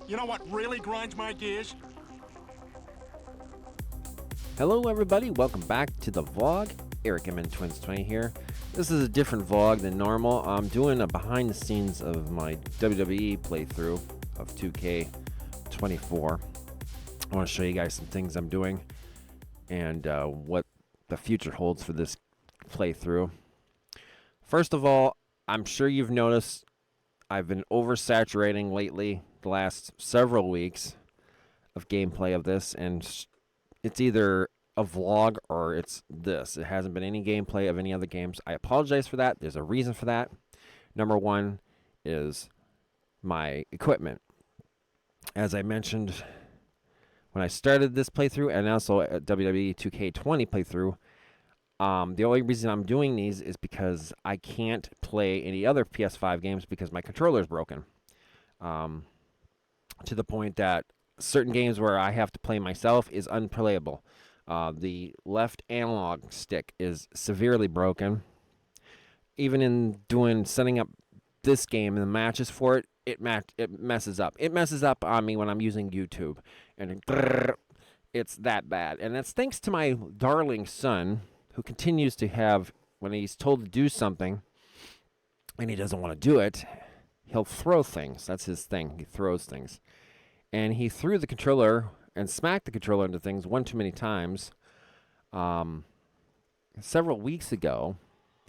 You know what really grinds my gears? Hello everybody, welcome back to the vlog. Eric M N Twins 20 here. This is a different vlog than normal. I'm doing a behind the scenes of my WWE playthrough of 2K24. I want to show you guys some things I'm doing and what the future holds for this playthrough. First of all, I'm sure you've noticed I've been oversaturating lately, the last several weeks of gameplay of this, and it's either a vlog or it's this. It hasn't been any gameplay of any other games. I apologize for that. There's a reason for that. Number one is my equipment. As I mentioned when I started this playthrough and also a WWE2k20 playthrough, the only reason I'm doing these is because I can't play any other PS5 games because my controller is broken. To the point that certain games where I have to play myself is unplayable. The left analog stick is severely broken. Even in setting up this game and the matches for it, it messes up. It messes up on me when I'm using YouTube, and it's that bad. And that's thanks to my darling son, who continues to have, when he's told to do something and he doesn't want to do it, he'll throw things. That's his thing. He throws things. And he threw the controller and smacked the controller into things one too many times. Several weeks ago,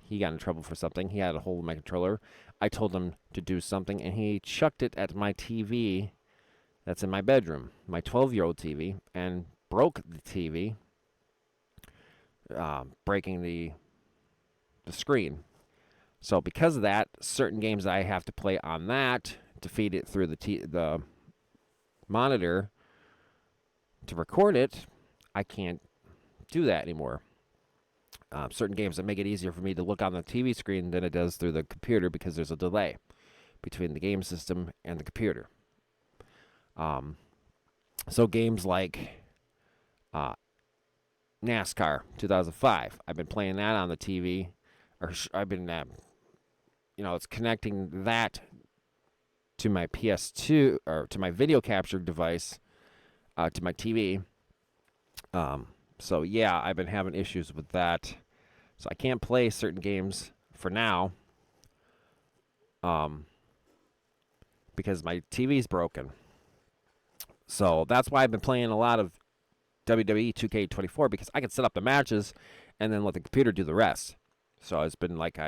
he got in trouble for something. He had a hold of my controller. I told him to do something, and he chucked it at my TV that's in my bedroom, my 12-year-old TV, and broke the TV, breaking the screen. So because of that, certain games I have to play on that to feed it through the monitor to record it, I can't do that anymore. Certain games that make it easier for me to look on the TV screen than it does through the computer because there's a delay between the game system and the computer. So games like NASCAR 2005, I've been playing that on the TV, or I've been, it's connecting that to my PS2 or to my video capture device, to my TV. So yeah, I've been having issues with that. So I can't play certain games for now, because my TV's broken. So that's why I've been playing a lot of WWE2k24, because I can set up the matches and then let the computer do the rest. So it's been like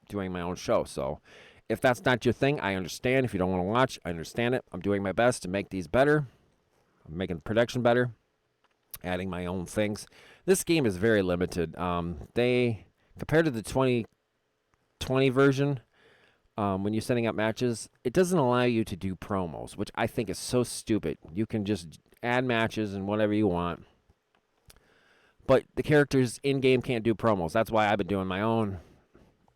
doing my own show. So if that's not your thing, I understand. If you don't want to watch, I understand it. I'm doing my best to make these better. I'm making the production better, adding my own things. This game is very limited. Compared to the 2020 version, when you're setting up matches, it doesn't allow you to do promos, which I think is so stupid. You can just add matches and whatever you want, but the characters in-game can't do promos. That's why I've been doing my own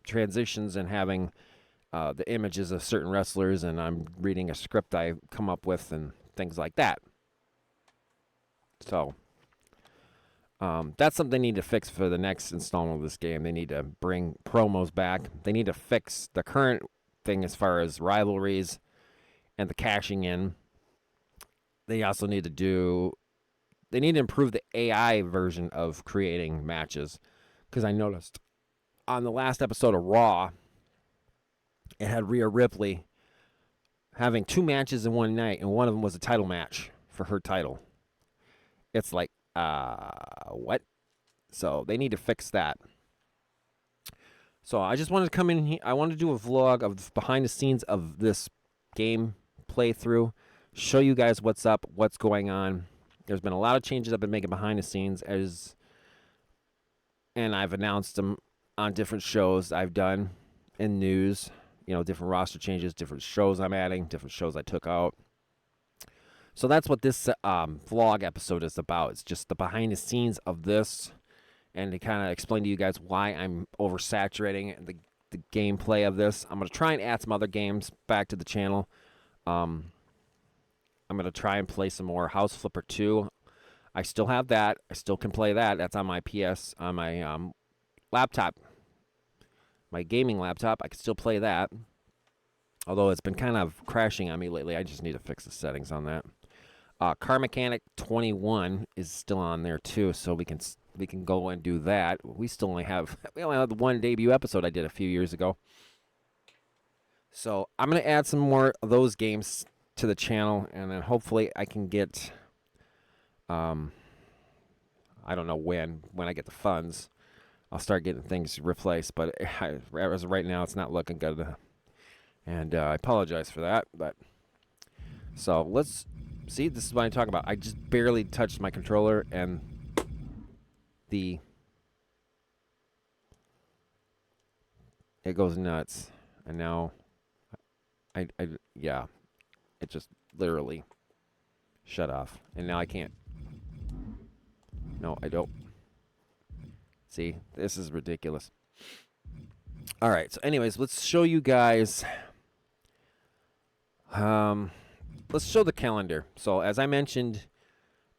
transitions and having the images of certain wrestlers, and I'm reading a script I come up with and things like that. So that's something they need to fix for the next installment of this game. They need to bring promos back. They need to fix the current thing as far as rivalries and the cashing in. They also need to improve the AI version of creating matches, because I noticed on the last episode of Raw, it had Rhea Ripley having 2 matches in one night, and one of them was a title match for her title. It's like, what? So they need to fix that. So I just wanted to come in here. I wanted to do a vlog of behind the scenes of this game playthrough, show you guys what's up, what's going on. There's been a lot of changes I've been making behind the scenes, and I've announced them on different shows I've done in news. Different roster changes, different shows I'm adding, different shows I took out. So that's what this vlog episode is about. It's just the behind the scenes of this, and to kind of explain to you guys why I'm oversaturating the gameplay of this. I'm going to try and add some other games back to the channel. I'm going to try and play some more House Flipper 2. I still have that. I still can play that. That's on my laptop. My gaming laptop. I can still play that. Although it's been kind of crashing on me lately. I just need to fix the settings on that. Car Mechanic 21 is still on there too, so we can go and do that. We only have the one debut episode I did a few years ago. So I'm gonna add some more of those games to the channel, and then hopefully I can get, I don't know when I get the funds, I'll start getting things replaced. But as of right now, it's not looking good, and I apologize for that. But so let's see. This is what I'm talking about. I just barely touched my controller, and it goes nuts, and now yeah, it just literally shut off, and now I can't. No, I don't. See, this is ridiculous. All right, so anyways, let's show you guys. Let's show the calendar. So as I mentioned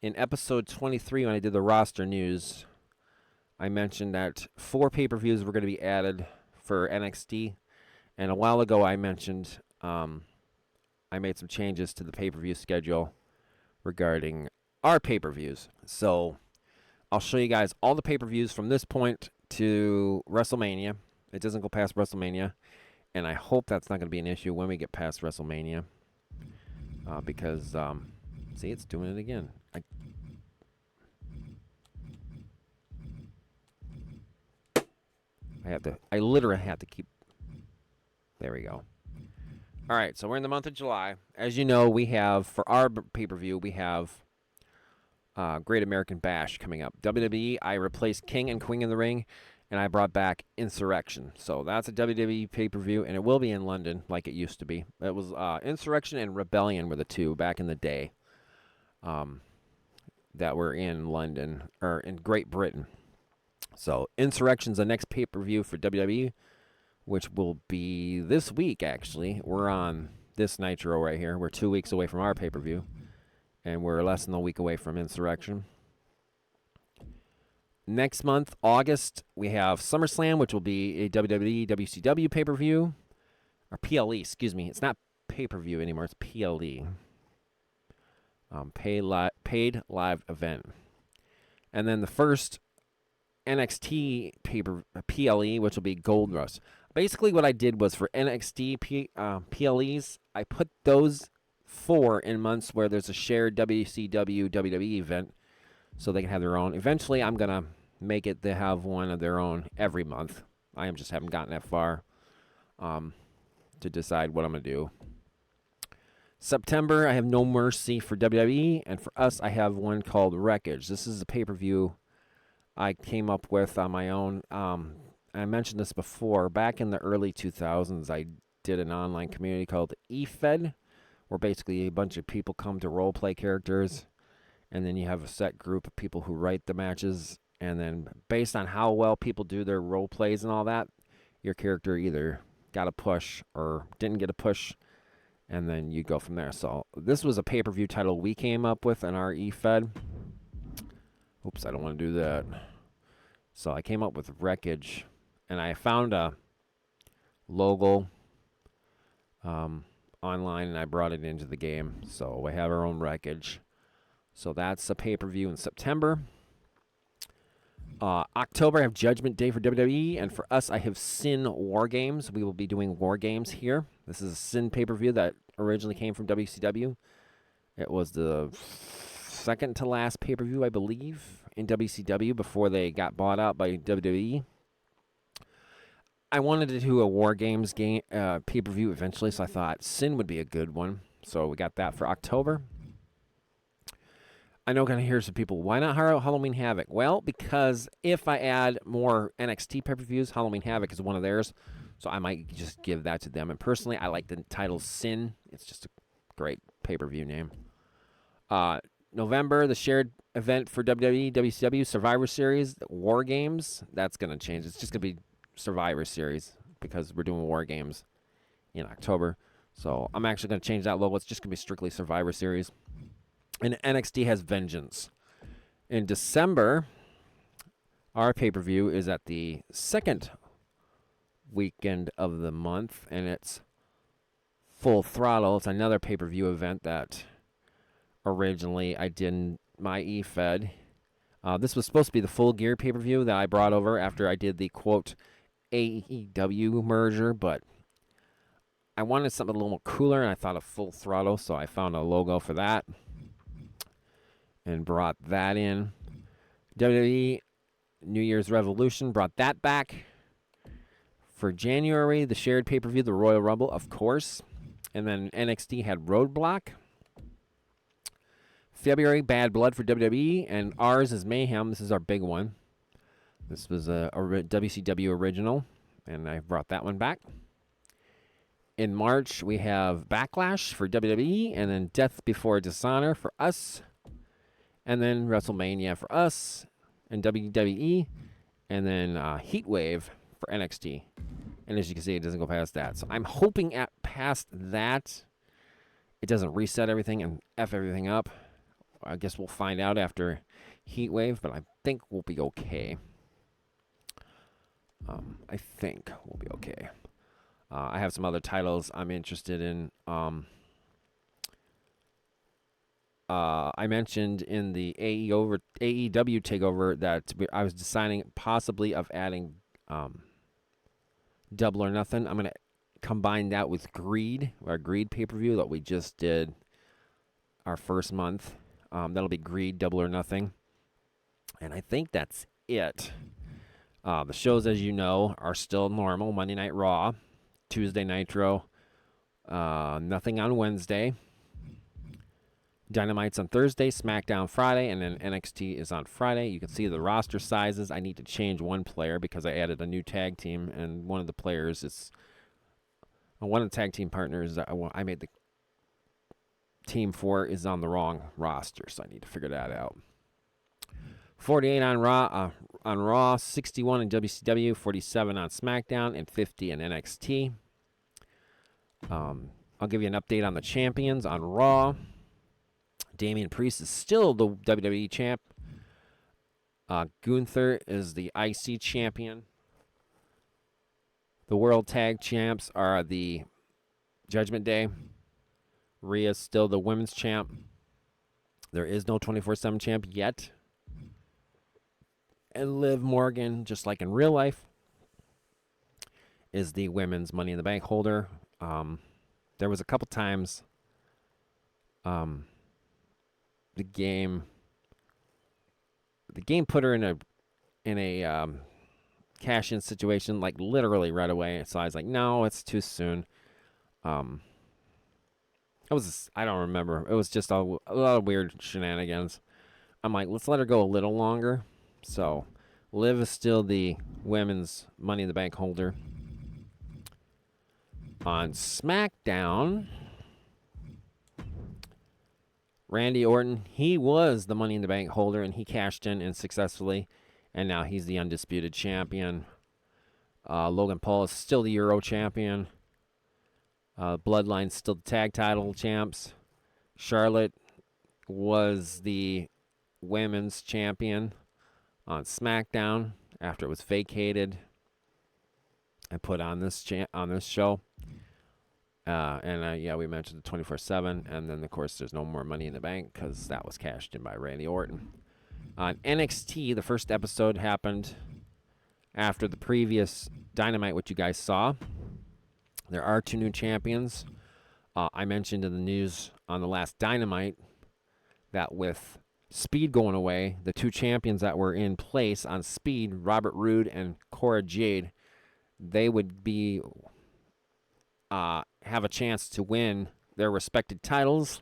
in episode 23 when I did the roster news, I mentioned that 4 pay-per-views were going to be added for NXT, and a while ago I mentioned I made some changes to the pay-per-view schedule regarding our pay-per-views. So I'll show you guys all the pay-per-views from this point to WrestleMania. It doesn't go past WrestleMania, and I hope that's not going to be an issue when we get past WrestleMania, because see, it's doing it again. I literally have to keep. There we go. All right, so we're in the month of July. As you know, we have, for our pay-per-view, we have Great American Bash coming up. WWE, I replaced King and Queen in the Ring, and I brought back Insurrection. So that's a WWE pay-per-view, and it will be in London like it used to be. It was Insurrection and Rebellion were the two back in the day that were in London, or in Great Britain. So Insurrection's the next pay-per-view for WWE, which will be this week, actually. We're on this Nitro right here. We're 2 weeks away from our pay-per-view, and we're less than a week away from Insurrection. Next month, August, we have SummerSlam, which will be a WWE WCW pay-per-view. Or PLE, excuse me. It's not pay-per-view anymore. It's PLE. Paid live event. And then the first NXT PLE, which will be Gold Rush. Basically, what I did was for NXT PLEs, I put those 4 in months where there's a shared WCW WWE event, so they can have their own. Eventually, I'm gonna make it they have one of their own every month. I just haven't gotten that far to decide what I'm gonna do. September, I have No Mercy for WWE, and for us, I have one called Wreckage. This is a pay-per-view I came up with on my own. I mentioned this before. Back in the early 2000s, I did an online community called eFed, where basically a bunch of people come to role-play characters, and then you have a set group of people who write the matches, and then based on how well people do their role-plays and all that, your character either got a push or didn't get a push, and then you go from there. So this was a pay-per-view title we came up with in our eFed. Oops, I don't want to do that. So I came up with Wreckage, and I found a logo online, and I brought it into the game. So we have our own Wreckage. So that's a pay-per-view in September. October, I have Judgment Day for WWE, and for us, I have Sin War Games. We will be doing War Games here. This is a Sin pay-per-view that originally came from WCW. It was the second to last pay-per-view, I believe, in WCW before they got bought out by WWE. I wanted to do a War Games game pay-per-view eventually, so I thought Sin would be a good one. So we got that for October. I know I'm going to hear some people, why not Halloween Havoc? Well, because if I add more NXT pay-per-views, Halloween Havoc is one of theirs, so I might just give that to them. And personally, I like the title Sin. It's just a great pay-per-view name. November, the shared event for WWE, WCW, Survivor Series, War Games. That's going to change. It's just going to be Survivor Series because we're doing War Games in October. So I'm actually going to change that logo. It's just going to be strictly Survivor Series. And NXT has Vengeance. In December, our pay-per-view is at the second weekend of the month, and it's Full Throttle. It's another pay-per-view event that originally I did in my eFed. This was supposed to be the Full Gear pay-per-view that I brought over after I did the, quote, AEW merger, but I wanted something a little more cooler, and I thought of Full Throttle, so I found a logo for that and brought that in. WWE New Year's Revolution brought that back. For January, the shared pay-per-view, the Royal Rumble, of course. And then NXT had Roadblock. February, Bad Blood for WWE, and ours is Mayhem. This is our big one. This was a WCW original, and I brought that one back. In March, we have Backlash for WWE, and then Death Before Dishonor for us, and then WrestleMania for us, and WWE, and then Heatwave for NXT. And as you can see, it doesn't go past that. So I'm hoping at past that, it doesn't reset everything and F everything up. I guess we'll find out after Heatwave, but I think we'll be okay. I think we'll be okay. I have some other titles I'm interested in. I mentioned in the AEW takeover that I was deciding possibly of adding Double or Nothing. I'm going to combine that with Greed, our Greed pay-per-view that we just did our first month. That'll be Greed, Double or Nothing. And I think that's it. The shows, as you know, are still normal. Monday Night Raw, Tuesday Nitro, nothing on Wednesday. Dynamite's on Thursday, SmackDown Friday, and then NXT is on Friday. You can see the roster sizes. I need to change one player because I added a new tag team, and one of the players is one of the tag team partners that I made the team for is on the wrong roster, so I need to figure that out. 48 on Raw, 61 in WCW, 47 on SmackDown, and 50 in NXT. I'll give you an update on the champions on Raw. Damian Priest is still the WWE champ. Gunther is the IC champion. The World Tag Champs are the Judgment Day. Rhea's still the women's champ. There is no 24/7 champ yet. And Liv Morgan, just like in real life, is the women's Money in the Bank holder. There was a couple times the game put her in a cash-in situation, like literally right away. So I was like, no, it's too soon. I don't remember. It was just a lot of weird shenanigans. I'm like, let's let her go a little longer. So Liv is still the women's Money in the Bank holder. On SmackDown, Randy Orton, he was the Money in the Bank holder, and he cashed in and successfully, and now he's the undisputed champion. Logan Paul is still the Euro champion. Bloodline's still the tag title champs. Charlotte was the women's champion on SmackDown after it was vacated and put on this show. And we mentioned the 24/7, and then of course there's no more Money in the Bank because that was cashed in by Randy Orton. On NXT, the first episode happened after the previous Dynamite, which you guys saw. There are 2 new champions. I mentioned in the news on the last Dynamite that with Speed going away, the 2 champions that were in place on Speed, Robert Roode and Cora Jade, they would be have a chance to win their respected titles.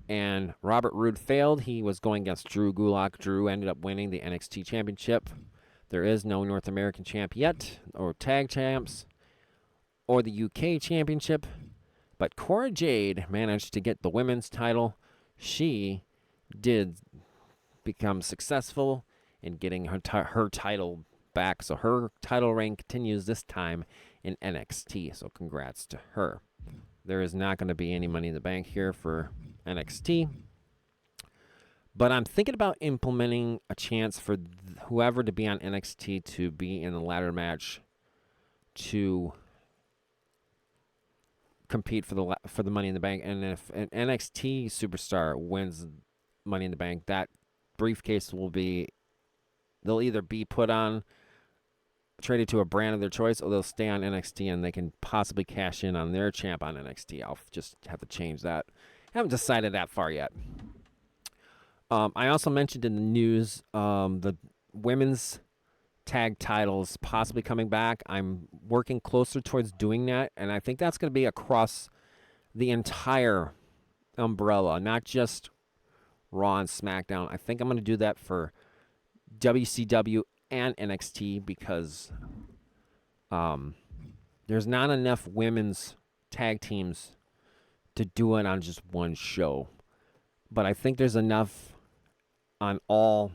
And Robert Roode failed. He was going against Drew Gulak. Drew ended up winning the NXT Championship. There is no North American champ yet, or tag champs, or the UK Championship. But Cora Jade managed to get the women's title. She did become successful in getting her title back. So her title reign continues this time in NXT. So congrats to her. There is not going to be any Money in the Bank here for NXT. But I'm thinking about implementing a chance for whoever to be on NXT to be in the ladder match to compete for the Money in the Bank. And if an NXT superstar wins Money in the Bank, that briefcase will be, they'll either be put on, traded to a brand of their choice, or they'll stay on NXT and they can possibly cash in on their champ on NXT. I'll just have to change that. Haven't decided that far yet. I also mentioned in the news the women's tag titles possibly coming back. I'm working closer towards doing that, and I think that's going to be across the entire umbrella, not just Raw and SmackDown. I think I'm going to do that for WCW and NXT because there's not enough women's tag teams to do it on just one show. But I think there's enough on all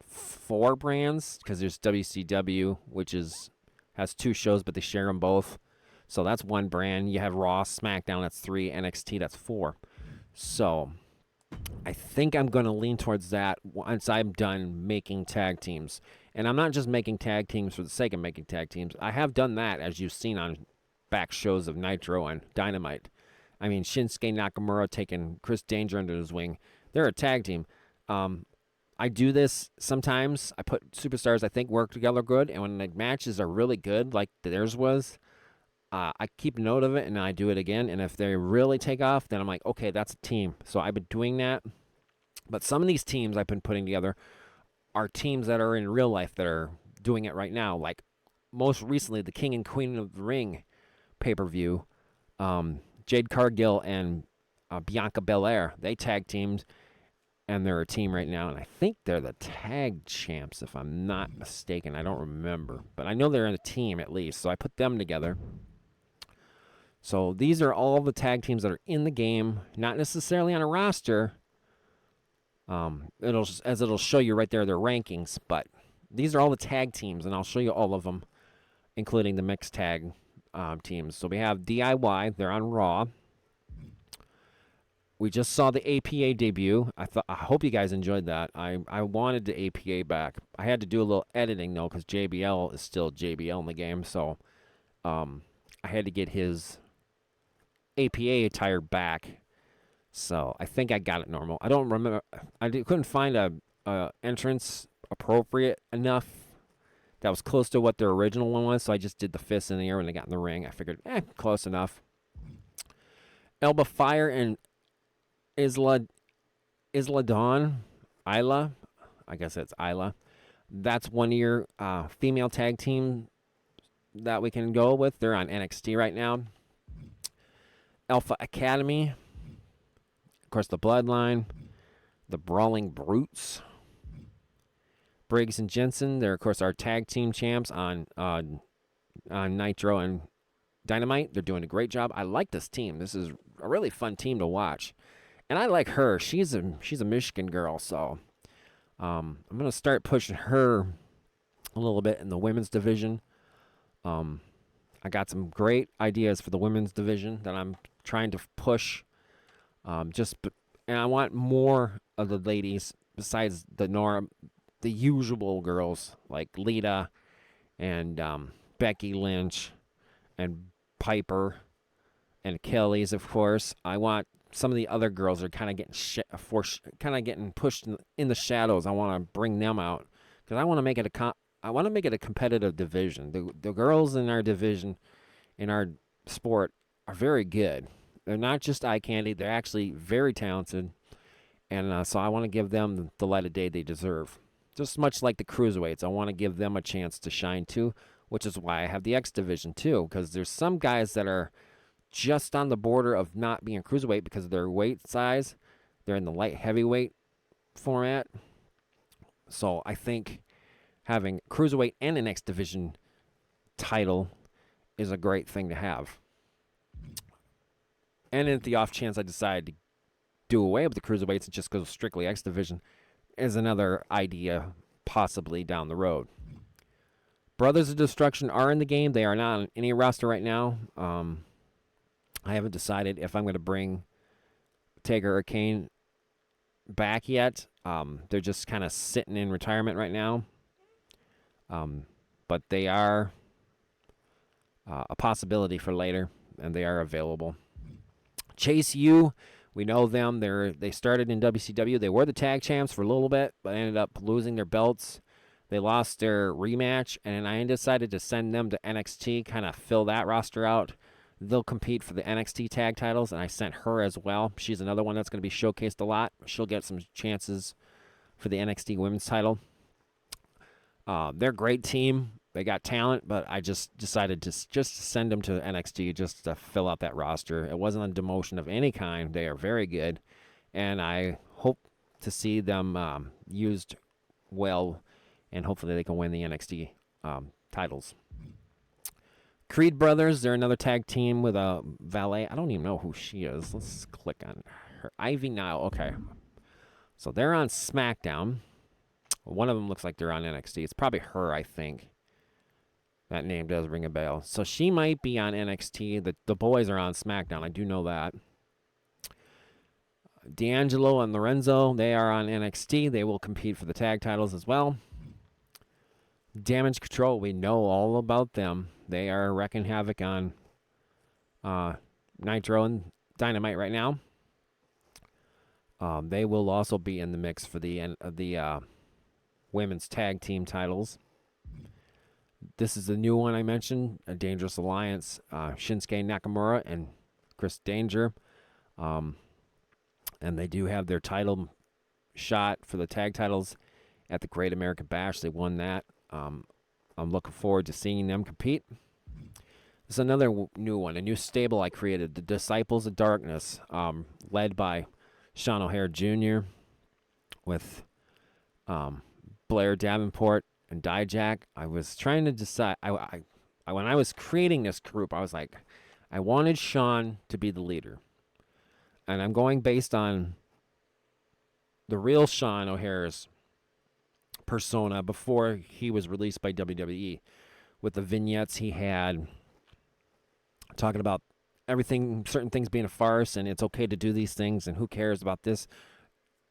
4 brands, because there's WCW, which has 2 shows, but they share them both. So that's 1 brand. You have Raw, SmackDown, that's 3, NXT, that's 4. So I think I'm going to lean towards that once I'm done making tag teams. And I'm not just making tag teams for the sake of making tag teams. I have done that, as you've seen on back shows of Nitro and Dynamite. I mean, Shinsuke Nakamura taking Chris Danger under his wing. They're a tag team. I do this sometimes. I put superstars I think work together good, and when the matches are really good, like theirs was, I keep note of it, and I do it again. And if they really take off, then I'm like, okay, that's a team. So I've been doing that. But some of these teams I've been putting together are teams that are in real life that are doing it right now. Like most recently, the King and Queen of the Ring pay-per-view, Jade Cargill and Bianca Belair, they tag teamed, and they're a team right now. And I think they're the tag champs, if I'm not mistaken. I don't remember. But I know they're in a team at least, so I put them together. So these are all the tag teams that are in the game, not necessarily on a roster. It'll show you right there their rankings, but these are all the tag teams, and I'll show you all of them, including the mixed tag teams. So we have DIY, they're on Raw. We just saw the APA debut. I hope you guys enjoyed that. I wanted the APA back. I had to do a little editing though, because JBL is still JBL in the game, so I had to get his APA attire back. So I think I got it normal. I don't remember. Couldn't find a entrance appropriate enough that was close to what their original one was. So I just did the fists in the air when they got in the ring. I figured, close enough. Elba Fire and Isla Dawn, Isla. I guess it's Isla. That's 1 year female tag team that we can go with. They're on NXT right now. Alpha Academy. Of course, the Bloodline, the Brawling Brutes, Briggs and Jensen. They're, of course, our tag team champs on Nitro and Dynamite. They're doing a great job. I like this team. This is a really fun team to watch. And I like her. She's a Michigan girl, so I'm going to start pushing her a little bit in the women's division. I got some great ideas for the women's division that I'm trying to push. And I want more of the ladies besides the usual girls like Lita and Becky Lynch and Piper and Kelly's, of course. I want some of the other girls that are kind of getting pushed in the shadows. I want to bring them out because I want to make it a competitive division. The girls in our division, in our sport, are very good. They're not just eye candy. They're actually very talented. And so I want to give them the light of day they deserve. Just much like the cruiserweights, I want to give them a chance to shine too, which is why I have the X division too, because there's some guys that are just on the border of not being cruiserweight because of their weight size. They're in the light heavyweight format. So I think having cruiserweight and an X division title is a great thing to have. And at the off chance I decide to do away with the cruiserweights and just go strictly X division is another idea possibly down the road. Brothers of Destruction are in the game. They are not on any roster right now. I haven't decided if I'm going to bring Taker or Kane back yet. They're just kind of sitting in retirement right now. But they are a possibility for later. and they are available. Chase U, we know them. They started in WCW. They were the tag champs for a little bit, but ended up losing their belts. They lost their rematch, and I decided to send them to NXT, kind of fill that roster out. They'll compete for the NXT tag titles, and I sent her as well. She's another one that's going to be showcased a lot. She'll get some chances for the NXT women's title. They're a great team. They got talent, but I just decided to just send them to NXT just to fill out that roster. It wasn't a demotion of any kind. They are very good, and I hope to see them used well, and hopefully they can win the NXT titles. Creed Brothers, they're another tag team with a valet. I don't even know who she is. Let's click on her. Ivy Nile. Okay. So they're on SmackDown. One of them looks like they're on NXT. It's probably her, I think. That name does ring a bell. So she might be on NXT. The boys are on SmackDown. I do know that. D'Angelo and Lorenzo, they are on NXT. They will compete for the tag titles as well. Damage Control, we know all about them. They are wrecking havoc on Nitro and Dynamite right now. They will also be in the mix for the women's tag team titles. This is the new one I mentioned, a Dangerous Alliance, Shinsuke Nakamura and Chris Danger. And they do have their title shot for the tag titles at the Great American Bash. They won that. I'm looking forward to seeing them compete. This is another new one, a new stable I created, the Disciples of Darkness, led by Sean O'Hare Jr. with Blair Davenport and Dijak. I was trying to decide. When I was creating this group, I was like, I wanted Sean to be the leader. And I'm going based on the real Sean O'Hare's persona before he was released by WWE, with the vignettes he had talking about everything, certain things being a farce, and it's okay to do these things, and who cares about this?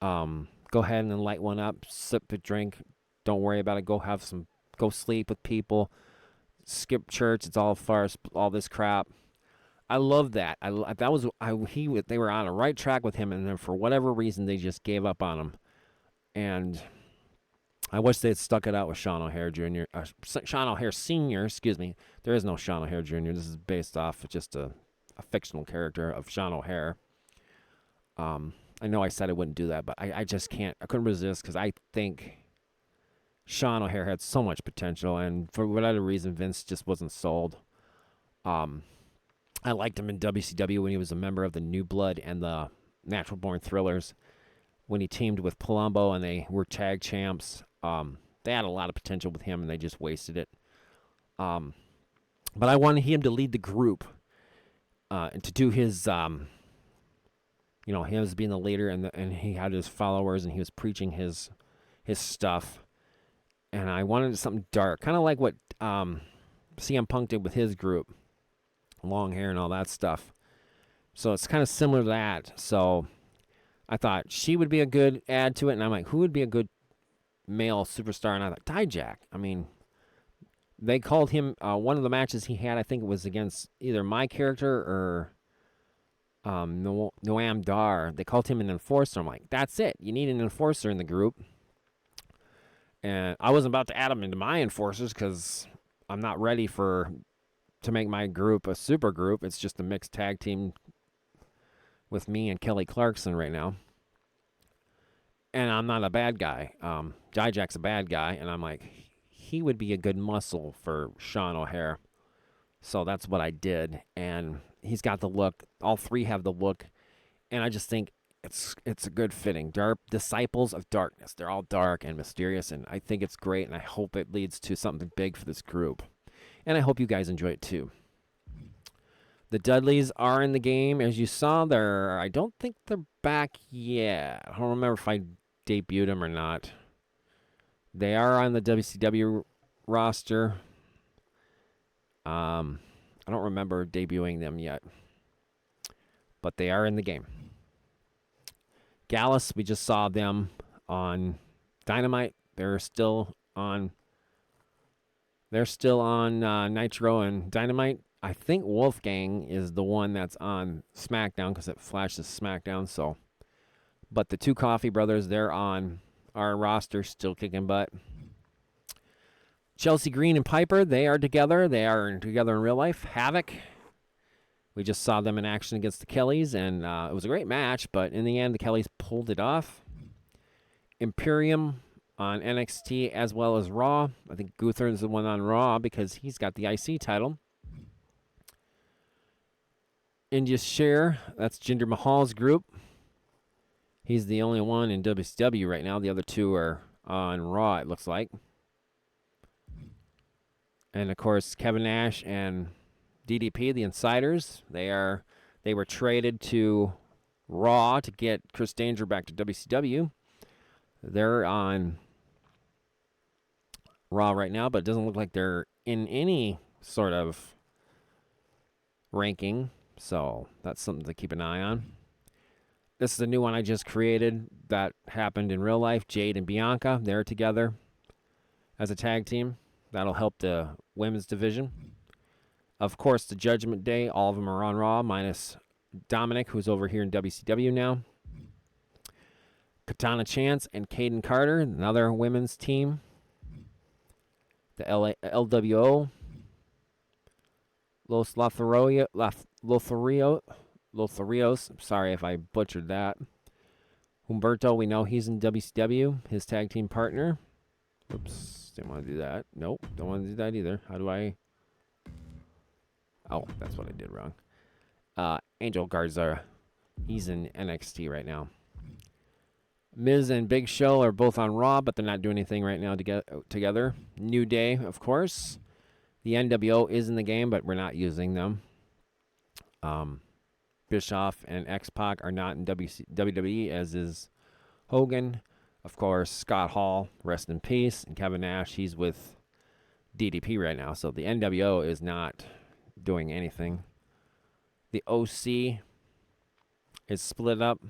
Go ahead and light one up, sip a drink, don't worry about it, go sleep with people, skip church, it's all a farce, all this crap. I love that. They were on a right track with him, and then for whatever reason they just gave up on him. And I wish they had stuck it out with Sean O'Hare Jr. Sean O'Hare Sr., excuse me. There is no Sean O'Hare Jr. This is based off just a fictional character of Sean O'Hare. I know I said I wouldn't do that, but I just can't. I couldn't resist because I think Sean O'Hare had so much potential, and for whatever reason, Vince just wasn't sold. I liked him in WCW when he was a member of the New Blood and the Natural Born Thrillers. When he teamed with Palumbo and they were tag champs, they had a lot of potential with him, and they just wasted it. But I wanted him to lead the group and to do his, him as being the leader, and he had his followers, and he was preaching his stuff. And I wanted something dark, kind of like what CM Punk did with his group, long hair and all that stuff. So it's kind of similar to that. So I thought she would be a good add to it, and I'm like, who would be a good male superstar? And I thought, Dijak. I mean, they called him, one of the matches he had, I think it was against either my character or Noam Dar. They called him an enforcer. I'm like, that's it. You need an enforcer in the group. And I wasn't about to add him into my enforcers because I'm not ready to make my group a super group. It's just a mixed tag team with me and Kelly Clarkson right now. And I'm not a bad guy. Dijak's a bad guy, and I'm like, he would be a good muscle for Sean O'Hare. So that's what I did, and he's got the look. All three have the look, and I just think it's a good fitting. Disciples of Darkness. They're all dark and mysterious, and I think it's great, and I hope it leads to something big for this group. And I hope you guys enjoy it too. The Dudleys are in the game. As you saw, I don't think they're back yet. I don't remember if I debuted them or not. They are on the WCW roster. I don't remember debuting them yet. But they are in the game. Gallus, we just saw them on Dynamite. They're still on Nitro and Dynamite. I think Wolfgang is the one that's on SmackDown because it flashes SmackDown. So, but the two Coffee brothers, they're on our roster, still kicking butt. Chelsea Green and Piper, they are together. They are together in real life. Havoc. We just saw them in action against the Kellys, and it was a great match, but in the end, the Kellys pulled it off. Imperium on NXT as well as Raw. I think Gunther is the one on Raw because he's got the IC title. India Share, that's Jinder Mahal's group. He's the only one in WCW right now. The other two are on Raw, it looks like. And, of course, Kevin Nash and DDP, the Insiders, they were traded to Raw to get Chris Danger back to WCW. They're on Raw right now, but it doesn't look like they're in any sort of ranking, so that's something to keep an eye on. This is a new one I just created that happened in real life. Jade and Bianca, they're together as a tag team. That'll help the women's division. Of course, the Judgment Day, all of them are on Raw, minus Dominic, who's over here in WCW now. Katana Chance and Caden Carter, another women's team. The LWO. Los Lotharios. Sorry if I butchered that. Humberto, we know he's in WCW, his tag team partner. Oops, didn't want to do that. Nope, don't want to do that either. How do I... Oh, that's what I did wrong. Angel Garza, he's in NXT right now. Miz and Big Show are both on Raw, but they're not doing anything right now together. New Day, of course. The NWO is in the game, but we're not using them. Bischoff and X-Pac are not in WWE, as is Hogan. Of course, Scott Hall, rest in peace. And Kevin Nash, he's with DDP right now. So the NWO is not doing anything. The OC is split up.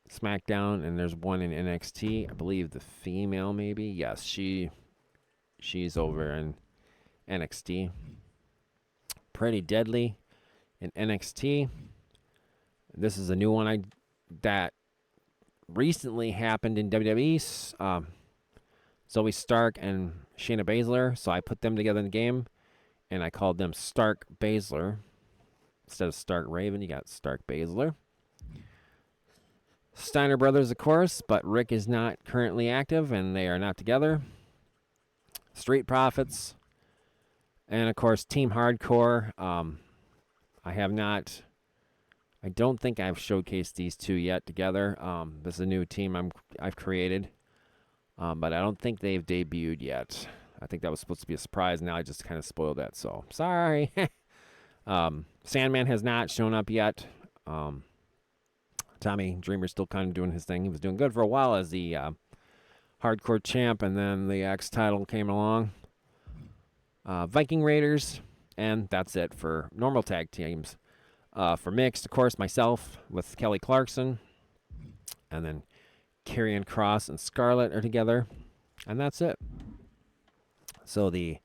SmackDown, and there's one in NXT. I believe the female, maybe. Yes, she's over in NXT. Pretty Deadly in NXT. This is a new one that recently happened in WWE. Zoe Stark and Shayna Baszler. So I put them together in the game, and I called them Stark Baszler. Instead of Stark Raven, you got Stark Baszler. Steiner Brothers, of course, but Rick is not currently active, and they are not together. Street Profits. And, of course, Team Hardcore. I don't think I've showcased these two yet together. This is a new team I've created. But I don't think they've debuted yet. I think that was supposed to be a surprise. Now I just kind of spoiled that, so sorry. Sandman has not shown up yet. Tommy Dreamer's still kind of doing his thing. He was doing good for a while as the hardcore champ, and then the X title came along. Viking Raiders, and that's it for normal tag teams. For mixed, of course, myself with Kelly Clarkson, and then Karrion Kross and Scarlett are together, and that's it. So the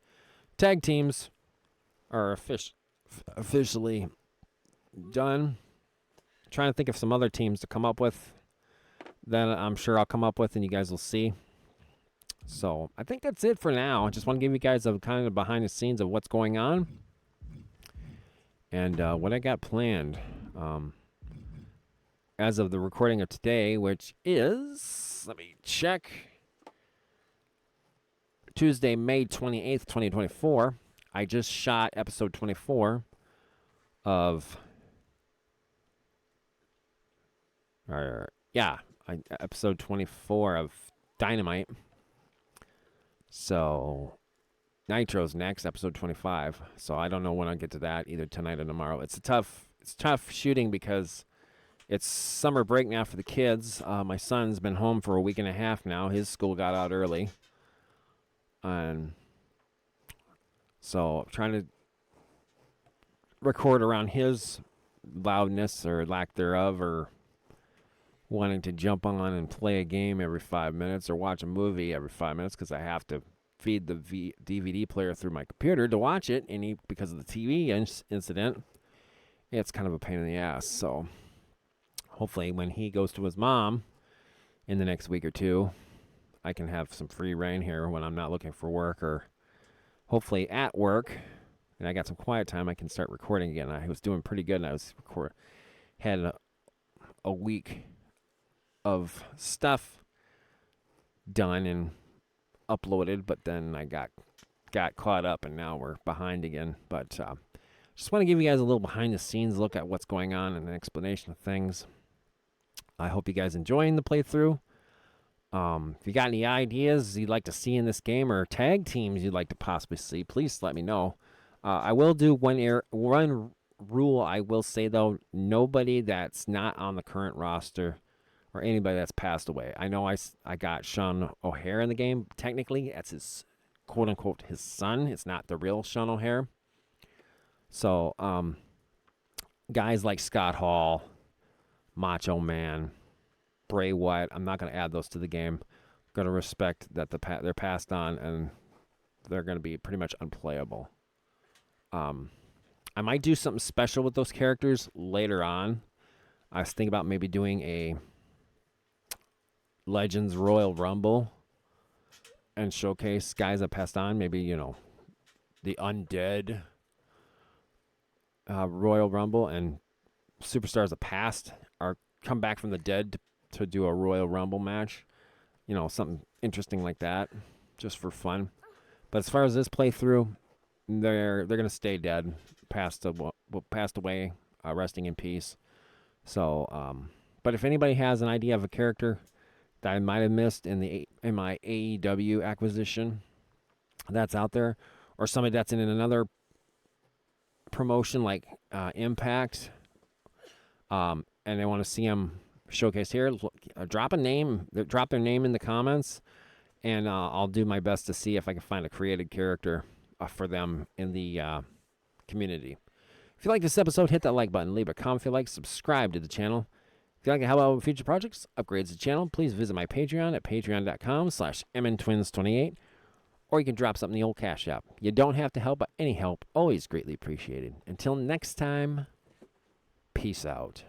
tag teams are officially done. Trying to think of some other teams to come up with that I'm sure I'll come up with, and you guys will see. So I think that's it for now. I just want to give you guys a kind of behind the scenes of what's going on and what I got planned as of the recording of today, which is, let me check, Tuesday, May 28th, 2024. I just shot episode 24 of... episode 24 of Dynamite. So, Nitro's next, episode 25. So I don't know when I'll get to that, either tonight or tomorrow. It's tough shooting because it's summer break now for the kids. My son's been home for a week and a half now. His school got out early. And so I'm trying to record around his loudness or lack thereof, or wanting to jump on and play a game every 5 minutes or watch a movie every 5 minutes because I have to feed the DVD player through my computer to watch it, and because of the TV incident, it's kind of a pain in the ass. So hopefully when he goes to his mom in the next week or two, I can have some free reign here when I'm not looking for work, or hopefully at work, and I got some quiet time, I can start recording again. I was doing pretty good, and I was had a week of stuff done and uploaded, but then I got caught up, and now we're behind again. But just want to give you guys a little behind the scenes look at what's going on and an explanation of things. I hope you guys enjoying the playthrough. If you got any ideas you'd like to see in this game, or tag teams you'd like to possibly see, please let me know. I will do one rule. I will say, though, nobody that's not on the current roster or anybody that's passed away. I know I got Sean O'Hare in the game. Technically, that's his quote-unquote his son. It's not the real Sean O'Hare. So, guys like Scott Hall, Macho Man, Bray Wyatt, I'm not going to add those to the game. I'm going to respect that they're passed on, and they're going to be pretty much unplayable. I might do something special with those characters later on. I was thinking about maybe doing a Legends Royal Rumble and showcase guys that passed on. Maybe, the Undead Royal Rumble, and superstars that passed are come back from the dead to do a Royal Rumble match. Something interesting like that, just for fun. But as far as this playthrough, they're gonna stay dead, passed away, resting in peace. So, but if anybody has an idea of a character that I might have missed in my AEW acquisition that's out there, or somebody that's in another promotion like Impact, and they want to see them showcased here, drop their name in the comments, and I'll do my best to see if I can find a created character for them in the community. If you like this episode, hit that like button, leave a comment if you like, subscribe to the channel. If you'd like to help out with future projects, upgrades to the channel, please visit my Patreon at patreon.com/mntwins28, or you can drop something in the old Cash App. You don't have to help, but any help, always greatly appreciated. Until next time, peace out.